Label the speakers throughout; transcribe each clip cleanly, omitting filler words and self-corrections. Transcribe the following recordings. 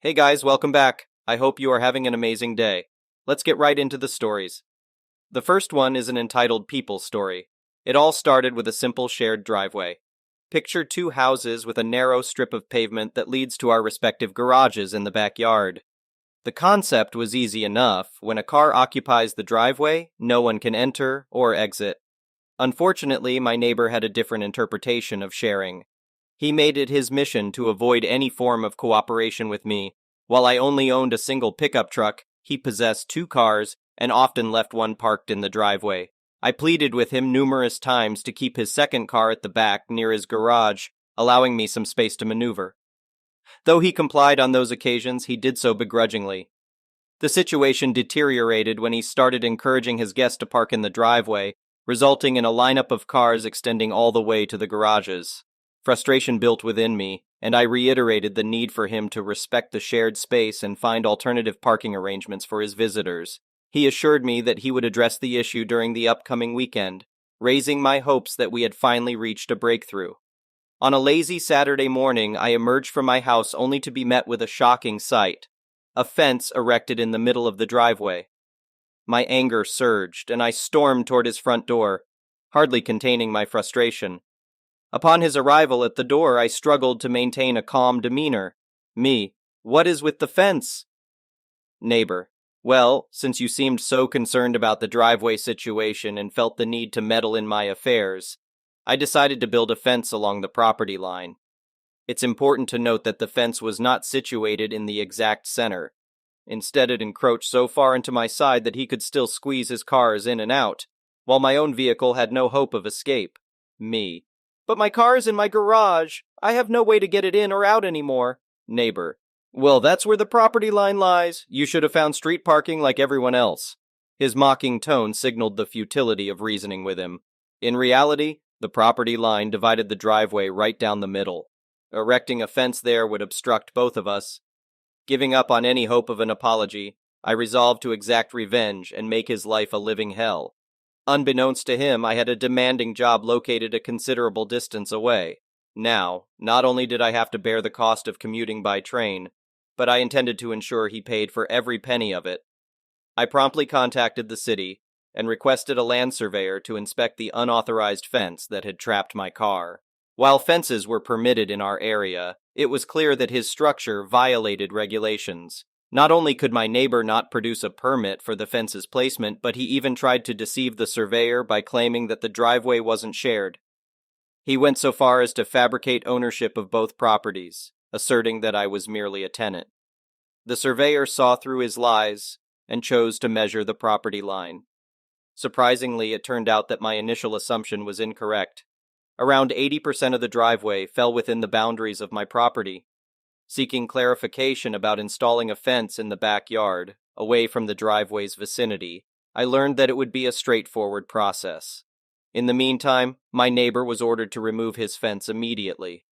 Speaker 1: Hey guys, welcome back. I hope you are having an amazing day. Let's get right into the stories. The first one is an entitled People Story. It all started with a simple shared driveway. Picture two houses with a narrow strip of pavement that leads to our respective garages in the backyard. The concept was easy enough. When a car occupies the driveway, no one can enter or exit. Unfortunately, my neighbor had a different interpretation of sharing. He made it his mission to avoid any form of cooperation with me. While I only owned a single pickup truck, he possessed two cars and often left one parked in the driveway. I pleaded with him numerous times to keep his second car at the back near his garage, allowing me some space to maneuver. Though he complied on those occasions, he did so begrudgingly. The situation deteriorated when he started encouraging his guests to park in the driveway, resulting in a lineup of cars extending all the way to the garages. Frustration built within me, and I reiterated the need for him to respect the shared space and find alternative parking arrangements for his visitors. He assured me that he would address the issue during the upcoming weekend, raising my hopes that we had finally reached a breakthrough. On a lazy Saturday morning, I emerged from my house only to be met with a shocking sight: a fence erected in the middle of the driveway. My anger surged, and I stormed toward his front door, hardly containing my frustration. Upon his arrival at the door, I struggled to maintain a calm demeanor. Me: "What is with the fence?" Neighbor: "Well, since you seemed so concerned about the driveway situation and felt the need to meddle in my affairs, I decided to build a fence along the property line. It's important to note that the fence was not situated in the exact center. Instead, it encroached so far into my side that he could still squeeze his cars in and out, while my own vehicle had no hope of escape." Me: "But my car is in my garage. I have no way to get it in or out anymore." Neighbor: "Well, that's where the property line lies. You should have found street parking like everyone else." His mocking tone signaled the futility of reasoning with him. In reality, the property line divided the driveway right down the middle. Erecting a fence there would obstruct both of us. Giving up on any hope of an apology, I resolved to exact revenge and make his life a living hell. Unbeknownst to him, I had a demanding job located a considerable distance away. Now, not only did I have to bear the cost of commuting by train, but I intended to ensure he paid for every penny of it. I promptly contacted the city and requested a land surveyor to inspect the unauthorized fence that had trapped my car. While fences were permitted in our area, it was clear that his structure violated regulations. Not only could my neighbor not produce a permit for the fence's placement, but he even tried to deceive the surveyor by claiming that the driveway wasn't shared. He went so far as to fabricate ownership of both properties, asserting that I was merely a tenant. The surveyor saw through his lies and chose to measure the property line. Surprisingly, it turned out that my initial assumption was incorrect. Around 80% of the driveway fell within the boundaries of my property. Seeking clarification about installing a fence in the backyard, away from the driveway's vicinity, I learned that it would be a straightforward process. In the meantime, my neighbor was ordered to remove his fence immediately.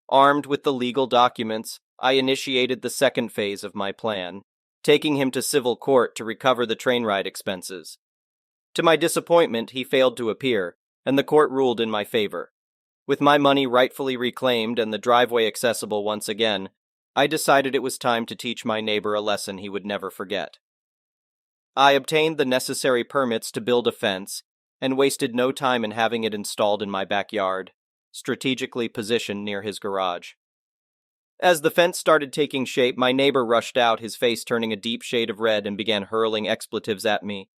Speaker 1: Armed with the legal documents, I initiated the second phase of my plan, taking him to civil court to recover the train ride expenses. To my disappointment, he failed to appear, and the court ruled in my favor. With my money rightfully reclaimed and the driveway accessible once again, I decided it was time to teach my neighbor a lesson he would never forget. I obtained the necessary permits to build a fence and wasted no time in having it installed in my backyard, strategically positioned near his garage. As the fence started taking shape, my neighbor rushed out, his face turning a deep shade of red, and began hurling expletives at me.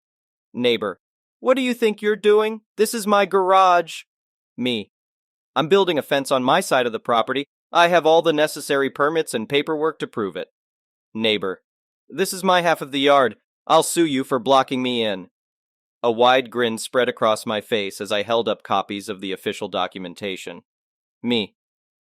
Speaker 1: Neighbor: "What do you think you're doing? This is my garage." Me: "I'm building a fence on my side of the property. I have all the necessary permits and paperwork to prove it." Neighbor: "This is my half of the yard. I'll sue you for blocking me in." A wide grin spread across my face as I held up copies of the official documentation. Me: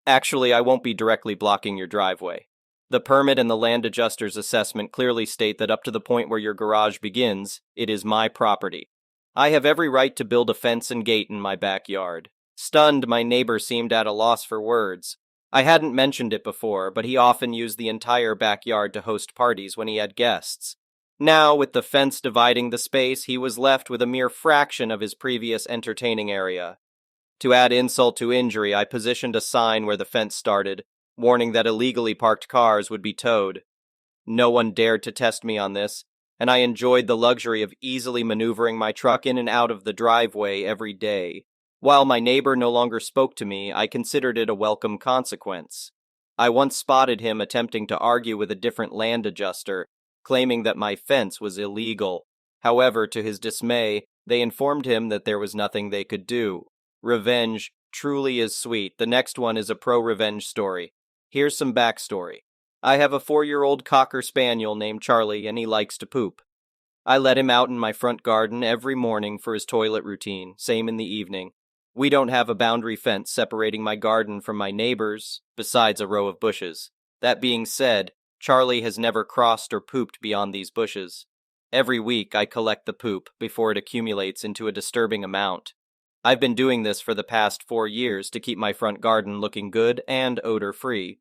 Speaker 1: "Actually, I won't be directly blocking your driveway. The permit and the land adjuster's assessment clearly state that up to the point where your garage begins, it is my property. I have every right to build a fence and gate in my backyard." Stunned, my neighbor seemed at a loss for words. I hadn't mentioned it before, but he often used the entire backyard to host parties when he had guests. Now, with the fence dividing the space, he was left with a mere fraction of his previous entertaining area. To add insult to injury, I positioned a sign where the fence started, warning that illegally parked cars would be towed. No one dared to test me on this, and I enjoyed the luxury of easily maneuvering my truck in and out of the driveway every day. While my neighbor no longer spoke to me, I considered it a welcome consequence. I once spotted him attempting to argue with a different land adjuster, claiming that my fence was illegal. However, to his dismay, they informed him that there was nothing they could do. Revenge truly is sweet. The next one is a pro-revenge story. Here's some backstory. I have a 4-year-old Cocker Spaniel named Charlie, and he likes to poop. I let him out in my front garden every morning for his toilet routine, same in the evening. We don't have a boundary fence separating my garden from my neighbor's, besides a row of bushes. That being said, Charlie has never crossed or pooped beyond these bushes. Every week I collect the poop before it accumulates into a disturbing amount. I've been doing this for the past 4 years to keep my front garden looking good and odor-free.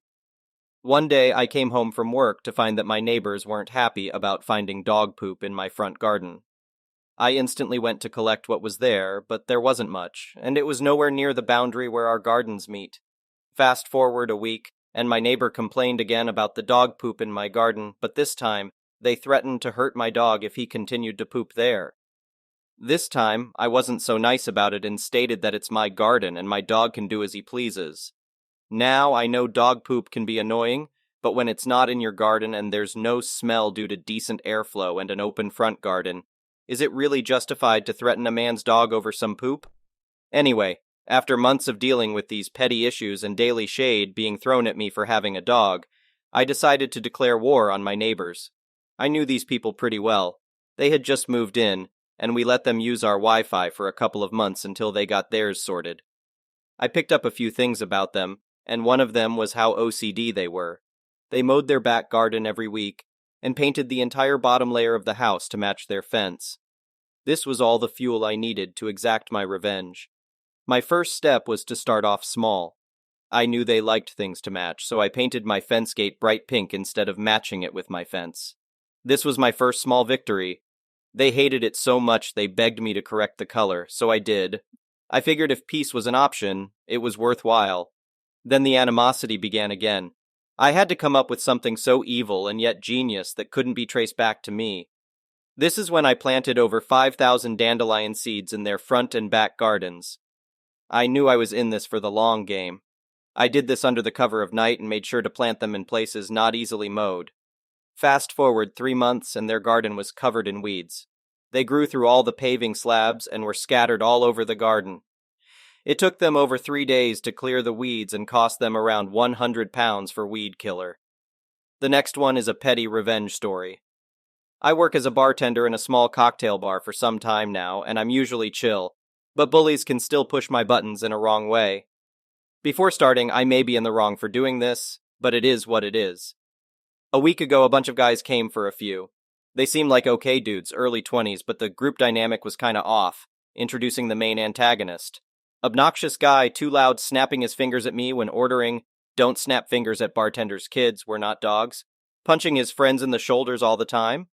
Speaker 1: One day I came home from work to find that my neighbors weren't happy about finding dog poop in my front garden. I instantly went to collect what was there, but there wasn't much, and it was nowhere near the boundary where our gardens meet. Fast forward a week, and my neighbor complained again about the dog poop in my garden, but this time, they threatened to hurt my dog if he continued to poop there. This time, I wasn't so nice about it and stated that it's my garden and my dog can do as he pleases. Now I know dog poop can be annoying, but when it's not in your garden and there's no smell due to decent airflow and an open front garden, is it really justified to threaten a man's dog over some poop? Anyway, after months of dealing with these petty issues and daily shade being thrown at me for having a dog, I decided to declare war on my neighbors. I knew these people pretty well. They had just moved in, and we let them use our Wi-Fi for a couple of months until they got theirs sorted. I picked up a few things about them, and one of them was how OCD they were. They mowed their back garden every week, and painted the entire bottom layer of the house to match their fence. This was all the fuel I needed to exact my revenge. My first step was to start off small. I knew they liked things to match, so I painted my fence gate bright pink instead of matching it with my fence. This was my first small victory. They hated it so much they begged me to correct the color, so I did. I figured if peace was an option, it was worthwhile. Then the animosity began again. I had to come up with something so evil and yet genius that couldn't be traced back to me. This is when I planted over 5,000 dandelion seeds in their front and back gardens. I knew I was in this for the long game. I did this under the cover of night and made sure to plant them in places not easily mowed. Fast forward 3 months and their garden was covered in weeds. They grew through all the paving slabs and were scattered all over the garden. It took them over 3 days to clear the weeds and cost them around 100 pounds for weed killer. The next one is a petty revenge story. I work as a bartender in a small cocktail bar for some time now, and I'm usually chill, but bullies can still push my buttons in a wrong way. Before starting, I may be in the wrong for doing this, but it is what it is. A week ago, a bunch of guys came for a few. They seemed like okay dudes, early 20s, but the group dynamic was kinda off, introducing the main antagonist. Obnoxious guy, too loud, snapping his fingers at me when ordering, don't snap fingers at bartenders' kids, we're not dogs. Punching his friends in the shoulders all the time.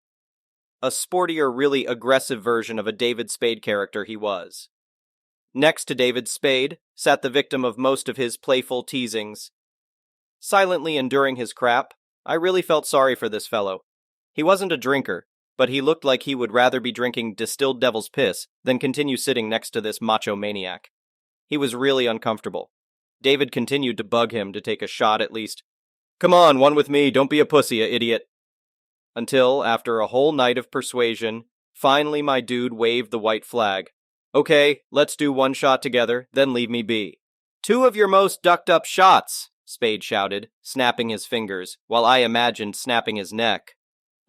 Speaker 1: A sportier, really aggressive version of a David Spade character he was. Next to David Spade sat the victim of most of his playful teasings. Silently enduring his crap, I really felt sorry for this fellow. He wasn't a drinker, but he looked like he would rather be drinking distilled devil's piss than continue sitting next to this macho maniac. He was really uncomfortable. David continued to bug him to take a shot at least. Come on, one with me, don't be a pussy, you idiot. Until, after a whole night of persuasion, finally my dude waved the white flag. Okay, let's do one shot together, then leave me be. 2 of your most ducked up shots, Spade shouted, snapping his fingers, while I imagined snapping his neck.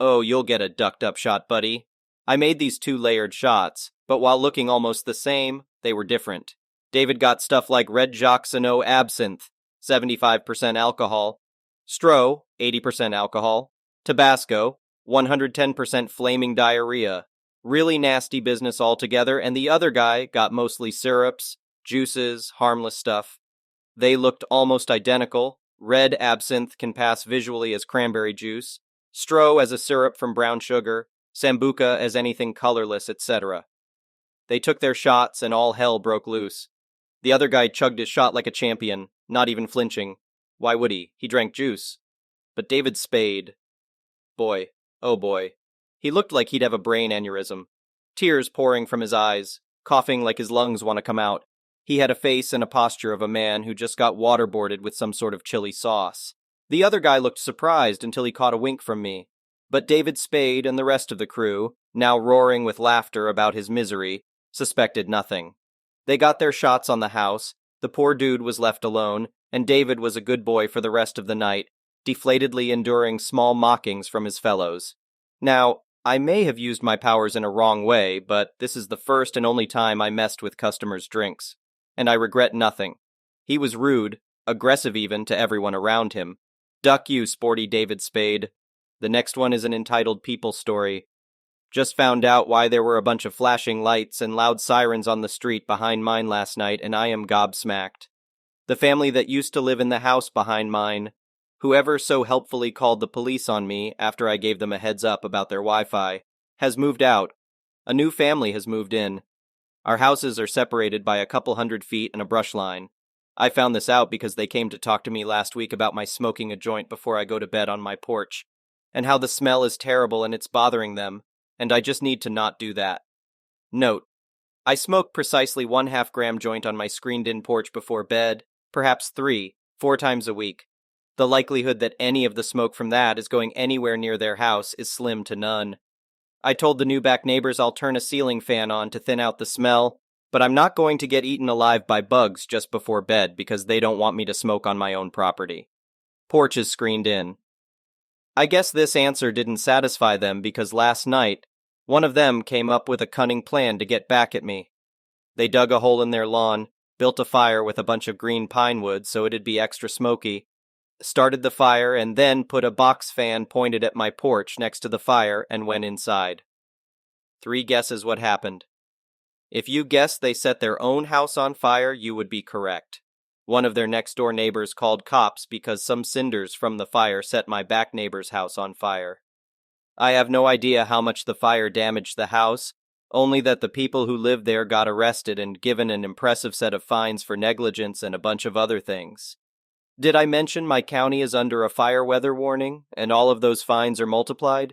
Speaker 1: Oh, you'll get a ducked up shot, buddy. I made these 2 layered shots, but while looking almost the same, they were different. David got stuff like Red Jacques Sano Absinthe, 75% alcohol, Stro, 80% alcohol, Tabasco, 110% flaming diarrhea. Really nasty business altogether, and the other guy got mostly syrups, juices, harmless stuff. They looked almost identical. Red absinthe can pass visually as cranberry juice, Stro as a syrup from brown sugar, Sambuca as anything colorless, etc. They took their shots and all hell broke loose. The other guy chugged his shot like a champion, not even flinching. Why would he? He drank juice. But David Spade... Boy, oh boy. He looked like he'd have a brain aneurysm. Tears pouring from his eyes, coughing like his lungs want to come out. He had a face and a posture of a man who just got waterboarded with some sort of chili sauce. The other guy looked surprised until he caught a wink from me. But David Spade and the rest of the crew, now roaring with laughter about his misery, suspected nothing. They got their shots on the house, the poor dude was left alone, and David was a good boy for the rest of the night, deflatedly enduring small mockings from his fellows. Now, I may have used my powers in a wrong way, but this is the first and only time I messed with customers' drinks, and I regret nothing. He was rude, aggressive even, to everyone around him. Duck you, sporty David Spade. The next one is an entitled People Story. Just found out why there were a bunch of flashing lights and loud sirens on the street behind mine last night, and I am gobsmacked. The family that used to live in the house behind mine, whoever so helpfully called the police on me after I gave them a heads up about their Wi-Fi, has moved out. A new family has moved in. Our houses are separated by a couple 100 feet and a brush line. I found this out because they came to talk to me last week about my smoking a joint before I go to bed on my porch, and how the smell is terrible and it's bothering them, and I just need to not do that. Note: I smoke precisely 1/2 gram joint on my screened-in porch before bed, perhaps 3-4 times a week. The likelihood that any of the smoke from that is going anywhere near their house is slim to none. I told the new back neighbors I'll turn a ceiling fan on to thin out the smell, but I'm not going to get eaten alive by bugs just before bed because they don't want me to smoke on my own property. Porch is screened in. I guess this answer didn't satisfy them because last night, one of them came up with a cunning plan to get back at me. They dug a hole in their lawn, built a fire with a bunch of green pine wood so it'd be extra smoky, started the fire, and then put a box fan pointed at my porch next to the fire and went inside. 3 guesses what happened. If you guessed they set their own house on fire, you would be correct. One of their next-door neighbors called cops because some cinders from the fire set my back neighbor's house on fire. I have no idea how much the fire damaged the house, only that the people who lived there got arrested and given an impressive set of fines for negligence and a bunch of other things. Did I mention my county is under a fire weather warning, and all of those fines are multiplied?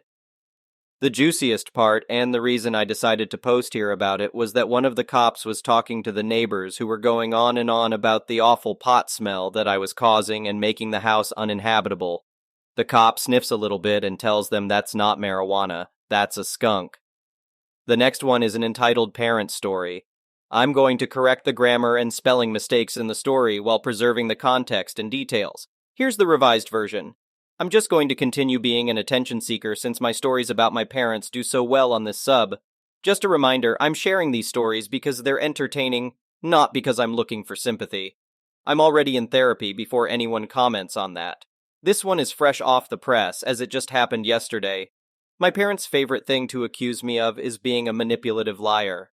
Speaker 1: The juiciest part, and the reason I decided to post here about it, was that one of the cops was talking to the neighbors who were going on and on about the awful pot smell that I was causing and making the house uninhabitable. The cop sniffs a little bit and tells them that's not marijuana, that's a skunk. The next one is an entitled Parent Story. I'm going to correct the grammar and spelling mistakes in the story while preserving the context and details. Here's the revised version. I'm just going to continue being an attention seeker since my stories about my parents do so well on this sub. Just a reminder, I'm sharing these stories because they're entertaining, not because I'm looking for sympathy. I'm already in therapy before anyone comments on that. This one is fresh off the press, as it just happened yesterday. My parents' favorite thing to accuse me of is being a manipulative liar.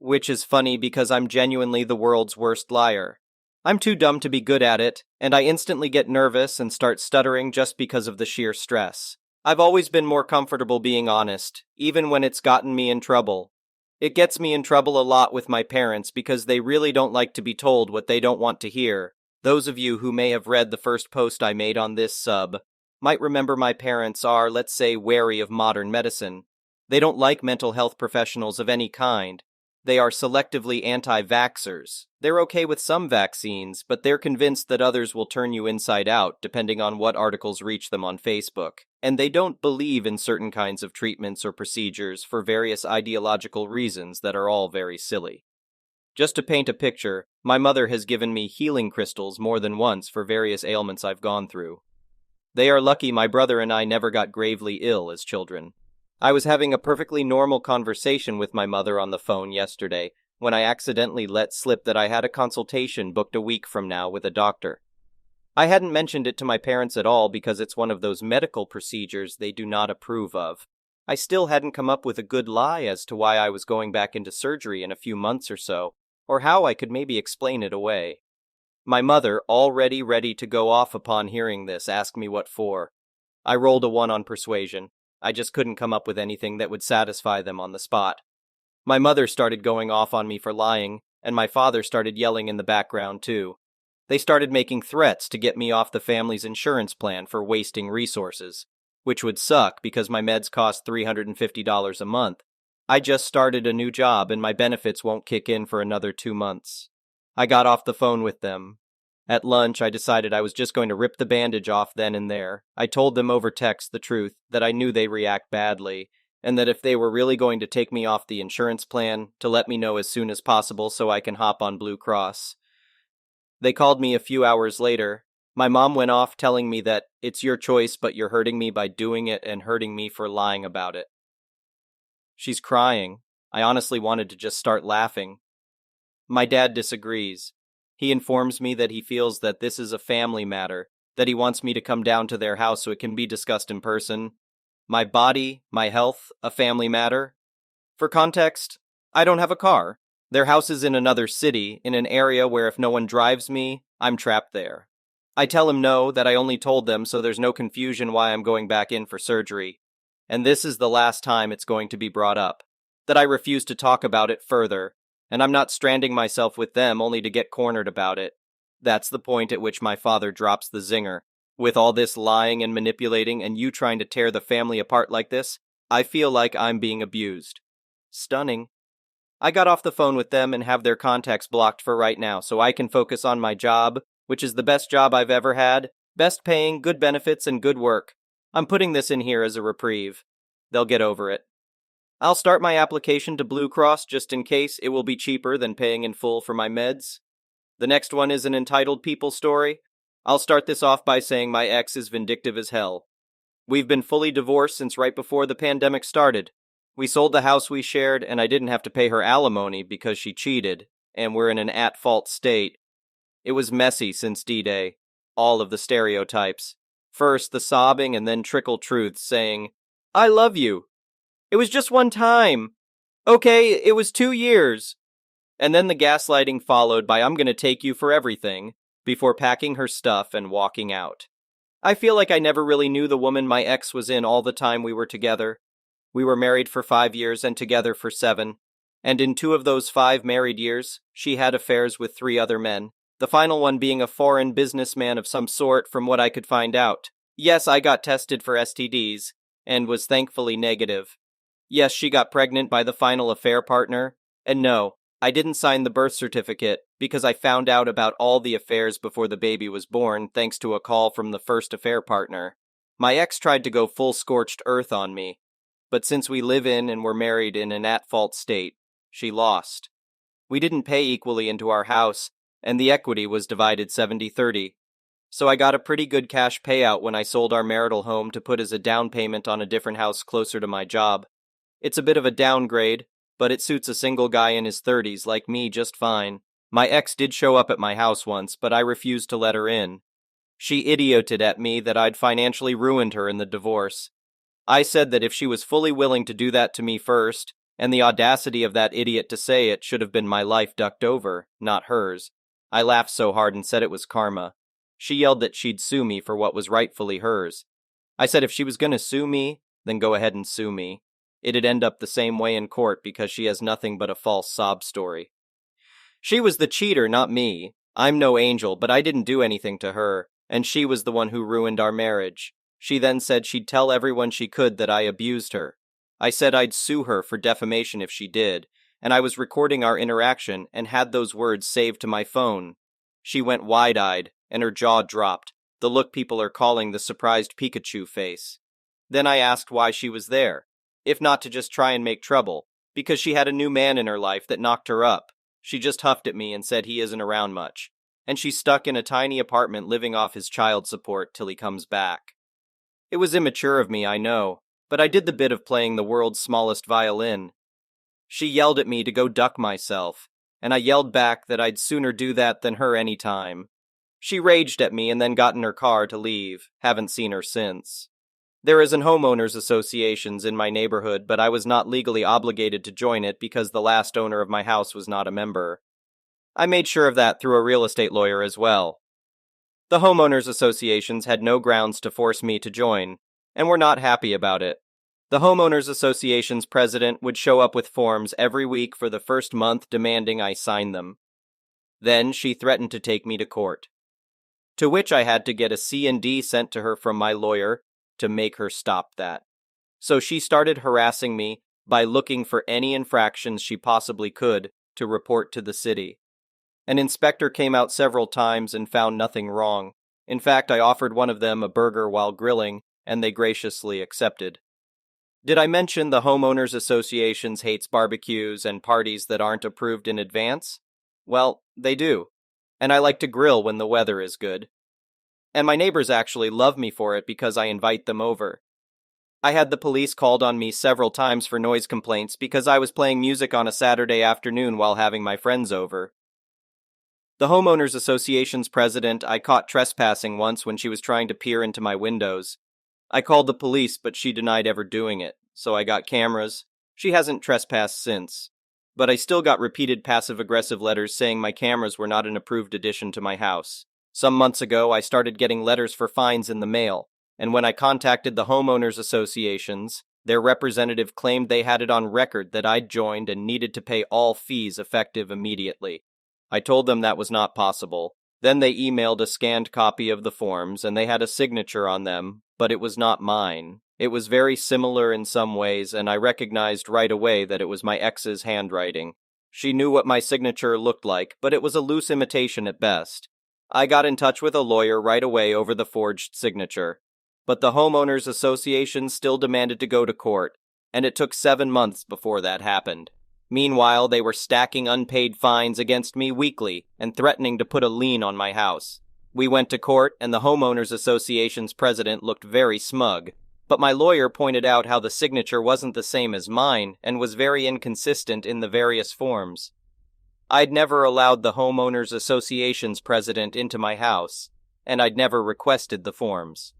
Speaker 1: Which is funny because I'm genuinely the world's worst liar. I'm too dumb to be good at it, and I instantly get nervous and start stuttering just because of the sheer stress. I've always been more comfortable being honest, even when it's gotten me in trouble. It gets me in trouble a lot with my parents because they really don't like to be told what they don't want to hear. Those of you who may have read the first post I made on this sub might remember my parents are, let's say, wary of modern medicine. They don't like mental health professionals of any kind. They are selectively anti-vaxxers. They're okay with some vaccines, but they're convinced that others will turn you inside out, depending on what articles reach them on Facebook. And they don't believe in certain kinds of treatments or procedures for various ideological reasons that are all very silly. Just to paint a picture, my mother has given me healing crystals more than once for various ailments I've gone through. They are lucky my brother and I never got gravely ill as children. I was having a perfectly normal conversation with my mother on the phone yesterday when I accidentally let slip that I had a consultation booked a week from now with a doctor. I hadn't mentioned it to my parents at all because it's one of those medical procedures they do not approve of. I still hadn't come up with a good lie as to why I was going back into surgery in a few months or so, or how I could maybe explain it away. My mother, already ready to go off upon hearing this, asked me what for. I rolled a 1 on persuasion. I just couldn't come up with anything that would satisfy them on the spot. My mother started going off on me for lying, and my father started yelling in the background too. They started making threats to get me off the family's insurance plan for wasting resources. which would suck because my meds cost $350 a month. I just started a new job and my benefits won't kick in for another 2 months. I got off the phone with them. At lunch, I decided I was just going to rip the bandage off then and there. I told them over text the truth, that I knew they react badly, and that if they were really going to take me off the insurance plan, to let me know as soon as possible so I can hop on Blue Cross. They called me a few hours later. My mom went off telling me that it's your choice, but you're hurting me by doing it and hurting me for lying about it. She's crying. I honestly wanted to just start laughing. My dad disagrees. He informs me that he feels that this is a family matter, that he wants me to come down to their house so it can be discussed in person. My body, my health, a family matter? For context, I don't have a car. Their house is in another city, in an area where if no one drives me, I'm trapped there. I tell him no, that I only told them so there's no confusion why I'm going back in for surgery. And this is the last time it's going to be brought up. That I refuse to talk about it further, and I'm not stranding myself with them only to get cornered about it. That's the point at which my father drops the zinger. With all this lying and manipulating and you trying to tear the family apart like this, I feel like I'm being abused. Stunning. I got off the phone with them and have their contacts blocked for right now so I can focus on my job, which is the best job I've ever had, best paying, good benefits, and good work. I'm putting this in here as a reprieve. They'll get over it. I'll start my application to Blue Cross just in case. It will be cheaper than paying in full for my meds. The next one is an entitled people story. I'll start this off by saying my ex is vindictive as hell. We've been fully divorced since right before the pandemic started. We sold the house we shared and I didn't have to pay her alimony because she cheated, and we're in an at-fault state. It was messy since D-Day. All of the stereotypes. First the sobbing and then trickle truths saying, I love you. It was just one time. Okay, it was 2 years. And then the gaslighting followed by I'm gonna take you for everything, before packing her stuff and walking out. I feel like I never really knew the woman my ex was in all the time we were together. We were married for 5 years and together for 7. And in 2 of those 5 married years, she had affairs with 3 other men. The final one being a foreign businessman of some sort from what I could find out. Yes, I got tested for STDs, and was thankfully negative. Yes, she got pregnant by the final affair partner, and no, I didn't sign the birth certificate because I found out about all the affairs before the baby was born thanks to a call from the first affair partner. My ex tried to go full scorched earth on me, but since we live in and were married in an at-fault state, she lost. We didn't pay equally into our house, and the equity was divided 70-30. So I got a pretty good cash payout when I sold our marital home to put as a down payment on a different house closer to my job. It's a bit of a downgrade, but it suits a single guy in his 30s like me just fine. My ex did show up at my house once, but I refused to let her in. She idioted at me that I'd financially ruined her in the divorce. I said that if she was fully willing to do that to me first, and the audacity of that idiot to say it should have been my life ducked over, not hers. I laughed so hard and said it was karma. She yelled that she'd sue me for what was rightfully hers. I said if she was going to sue me, then go ahead and sue me. It'd end up the same way in court because she has nothing but a false sob story. She was the cheater, not me. I'm no angel, but I didn't do anything to her, and she was the one who ruined our marriage. She then said she'd tell everyone she could that I abused her. I said I'd sue her for defamation if she did, and I was recording our interaction and had those words saved to my phone. She went wide-eyed, and her jaw dropped, the look people are calling the surprised Pikachu face. Then I asked why she was there, if not to just try and make trouble, because she had a new man in her life that knocked her up. She just huffed at me and said he isn't around much, and she's stuck in a tiny apartment living off his child support till he comes back. It was immature of me, I know, but I did the bit of playing the world's smallest violin. She yelled at me to go duck myself, and I yelled back that I'd sooner do that than her any time. She raged at me and then got in her car to leave. Haven't seen her since. There is an homeowners associations in my neighborhood, but I was not legally obligated to join it because the last owner of my house was not a member. I made sure of that through a real estate lawyer as well. The homeowners associations had no grounds to force me to join, and were not happy about it. The homeowners association's president would show up with forms every week for the first month demanding I sign them. Then she threatened to take me to court, to which I had to get a C&D sent to her from my lawyer, to make her stop that. So she started harassing me by looking for any infractions she possibly could to report to the city. An inspector came out several times and found nothing wrong. In fact, I offered one of them a burger while grilling, and they graciously accepted. Did I mention the homeowners associations hates barbecues and parties that aren't approved in advance? Well, they do. And I like to grill when the weather is good. And my neighbors actually love me for it because I invite them over. I had the police called on me several times for noise complaints because I was playing music on a Saturday afternoon while having my friends over. The homeowners association's president I caught trespassing once when she was trying to peer into my windows. I called the police, but she denied ever doing it, so I got cameras. She hasn't trespassed since. But I still got repeated passive-aggressive letters saying my cameras were not an approved addition to my house. Some months ago, I started getting letters for fines in the mail, and when I contacted the homeowners associations, their representative claimed they had it on record that I'd joined and needed to pay all fees effective immediately. I told them that was not possible. Then they emailed a scanned copy of the forms, and they had a signature on them, but it was not mine. It was very similar in some ways, and I recognized right away that it was my ex's handwriting. She knew what my signature looked like, but it was a loose imitation at best. I got in touch with a lawyer right away over the forged signature. But the homeowners association still demanded to go to court, and it took 7 months before that happened. Meanwhile, they were stacking unpaid fines against me weekly and threatening to put a lien on my house. We went to court, and the homeowners association's president looked very smug. But my lawyer pointed out how the signature wasn't the same as mine and was very inconsistent in the various forms. I'd never allowed the homeowners association's president into my house, and I'd never requested the forms.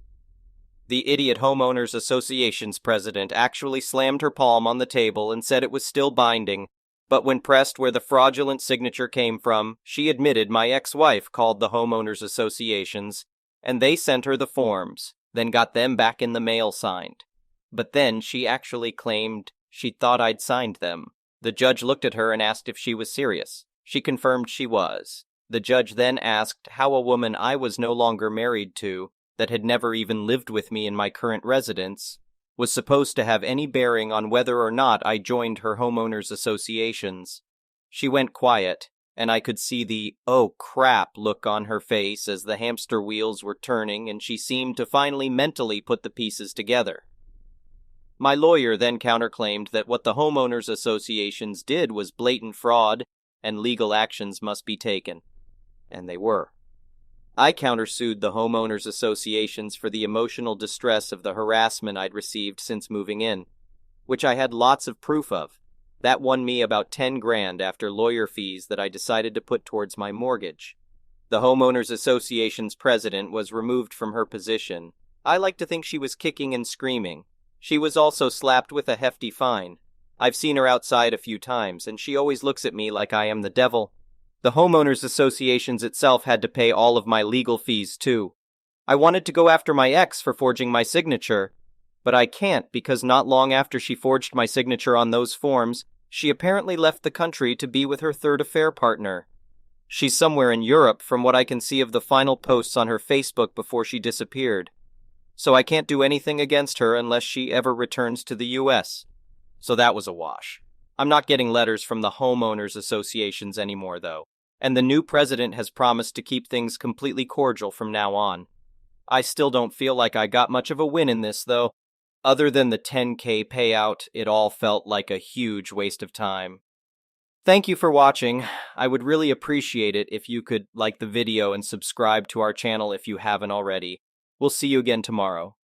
Speaker 1: The idiot homeowners association's president actually slammed her palm on the table and said it was still binding, but when pressed where the fraudulent signature came from, she admitted my ex-wife called the homeowners associations, and they sent her the forms, then got them back in the mail signed. But then she actually claimed she thought I'd signed them. The judge looked at her and asked if she was serious. She confirmed she was. The judge then asked how a woman I was no longer married to, that had never even lived with me in my current residence, was supposed to have any bearing on whether or not I joined her homeowners associations. She went quiet, and I could see the "oh crap" look on her face as the hamster wheels were turning and she seemed to finally mentally put the pieces together. My lawyer then counterclaimed that what the homeowners associations did was blatant fraud and legal actions must be taken. And they were. I countersued the homeowners associations for the emotional distress of the harassment I'd received since moving in, which I had lots of proof of. That won me about 10 grand after lawyer fees that I decided to put towards my mortgage. The homeowners association's president was removed from her position. I like to think she was kicking and screaming. She was also slapped with a hefty fine. I've seen her outside a few times, and she always looks at me like I am the devil. The homeowners associations itself had to pay all of my legal fees, too. I wanted to go after my ex for forging my signature, but I can't because not long after she forged my signature on those forms, she apparently left the country to be with her third affair partner. She's somewhere in Europe from what I can see of the final posts on her Facebook before she disappeared. So I can't do anything against her unless she ever returns to the US. So that was a wash. I'm not getting letters from the homeowners associations anymore, though, and the new president has promised to keep things completely cordial from now on. I still don't feel like I got much of a win in this, though. Other than the $10K payout, it all felt like a huge waste of time. Thank you for watching. I would really appreciate it if you could like the video and subscribe to our channel if you haven't already. We'll see you again tomorrow.